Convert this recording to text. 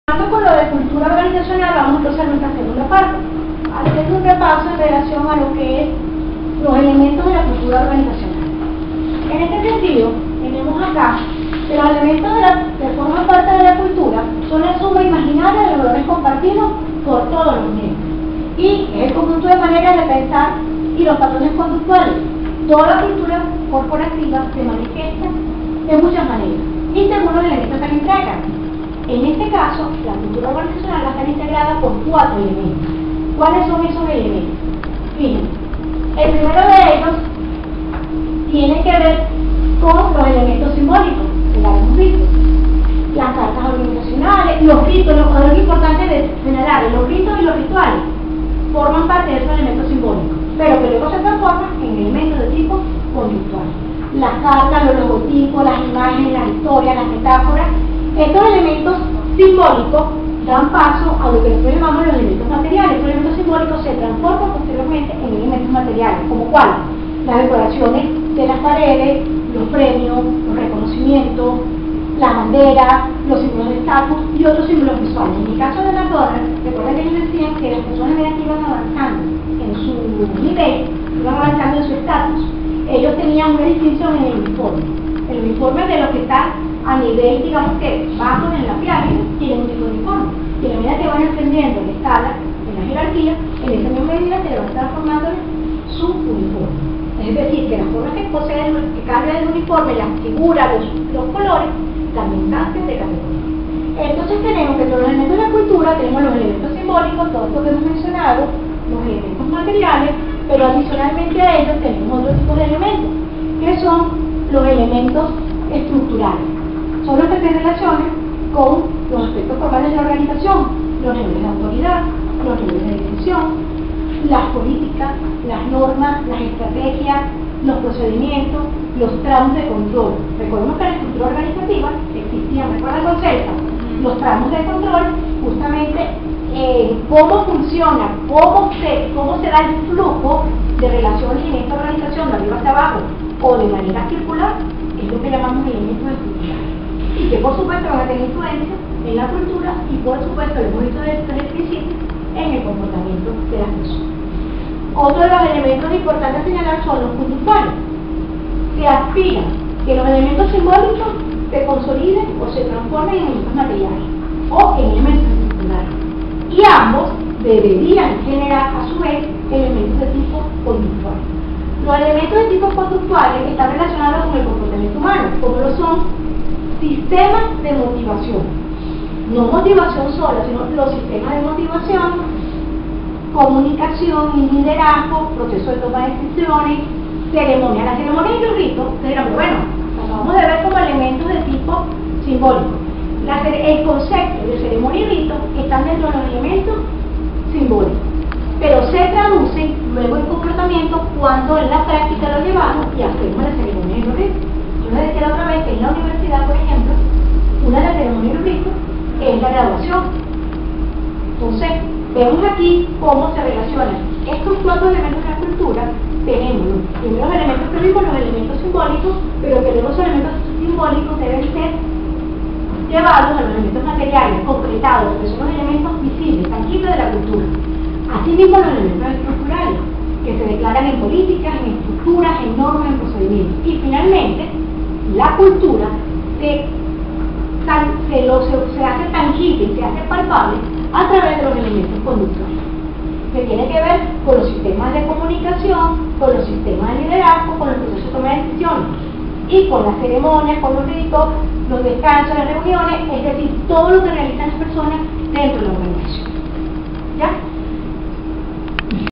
Con lo de cultura organizacional, vamos entonces a nuestra segunda parte, haciendo un repaso en relación a lo que es los elementos de la cultura organizacional. En este sentido, tenemos acá que los elementos que forman parte de la cultura son la suma imaginaria de los valores compartidos por todos los miembros y es el conjunto de maneras de pensar y los patrones conductuales. Toda la cultura corporativa se manifiesta de muchas maneras y según los elementos que la integran. En este caso, la cultura organizacional va a estar integrada por 4 elementos. ¿Cuáles son esos elementos? Fíjense, el primero de ellos tiene que ver con los elementos simbólicos, que ya hemos visto. Las cartas organizacionales, los ritos, es importante de señalar, los ritos y los rituales forman parte de esos elementos simbólicos, pero que luego se transforman en elementos de tipo conductual. Las cartas, los logotipos, las imágenes, las historias, las metáforas. Estos elementos simbólicos dan paso a lo que nosotros llamamos los elementos materiales. Estos elementos simbólicos se transforman posteriormente en elementos materiales, como cuáles: las decoraciones de las paredes, los premios, los reconocimientos, la bandera, los símbolos de estatus y otros símbolos visuales. En el caso de McDonald's, recuerden que ellos decían que las personas que iban avanzando en su nivel, iban avanzando en su estatus, ellos tenían una distinción en el uniforme. El uniforme de lo que está a nivel, digamos que, bajo en la pirámide, tiene un tipo de uniforme. Y a la medida que van ascendiendo en escala, en la jerarquía, en esa misma medida se le va a estar formando su uniforme. Es decir, que las formas que posee, que cambia el uniforme, las figuras, los colores, también cambian de categoría. Entonces tenemos que entre los elementos de la cultura tenemos los elementos simbólicos, todos los que hemos mencionado, los elementos materiales, pero adicionalmente a ellos tenemos otro tipo de elementos, que son los elementos estructurales. Son los que se relacionan con los aspectos formales de la organización, los niveles de autoridad, los niveles de decisión, las políticas, las normas, las estrategias, los procedimientos, los tramos de control. Recordemos que en la estructura organizativa existían, recuerda el concepto, los tramos de control, justamente cómo funciona, cómo se da el flujo de relaciones en esta organización, de arriba hacia abajo, o de manera circular, es lo que llamamos elementos estructurales. Y que por supuesto van a tener influencia en la cultura y por supuesto, lo hemos visto desde el principio, en el comportamiento de las personas. Otro de los elementos importantes a señalar son los conductuales. Se aspira que los elementos simbólicos se consoliden o se transformen en elementos materiales o en elementos estructurales. Y ambos deberían generar a su vez elementos de tipo conductual. Los elementos de tipo conductuales están relacionados con el comportamiento humano, como lo son sistemas de motivación. No motivación sola, sino los sistemas de motivación, comunicación y liderazgo, proceso de toma de decisiones, ceremonia. La ceremonia y el rito, pero bueno, acabamos de ver como elementos de tipo simbólico. El concepto de ceremonia y rito están dentro de los elementos simbólicos, pero se traducen luego en comportamiento cuando en la práctica lo llevamos y hacemos la ceremonia y el rito. Yo les decía la otra vez que en la universidad, por ejemplo, una de las ceremonias y el rito es la graduación. Entonces, vemos aquí cómo se relacionan estos 4 elementos de la cultura. Tenemos los primeros elementos que vimos, los elementos simbólicos, pero que luego esos elementos simbólicos deben ser llevados a los elementos materiales, concretados, que son los elementos visibles, tangibles de la cultura. Asimismo, los elementos estructurales, que se declaran en políticas, en estructuras, en normas, en procedimientos. Y finalmente, la cultura se hace tangible, se hace palpable a través de los elementos conductuales, que tiene que ver con los sistemas de comunicación, con los sistemas de liderazgo, con los procesos de toma de decisiones y con las ceremonias, con los ritos, los descansos, las reuniones, es decir, todo lo que realizan las personas dentro de la organización.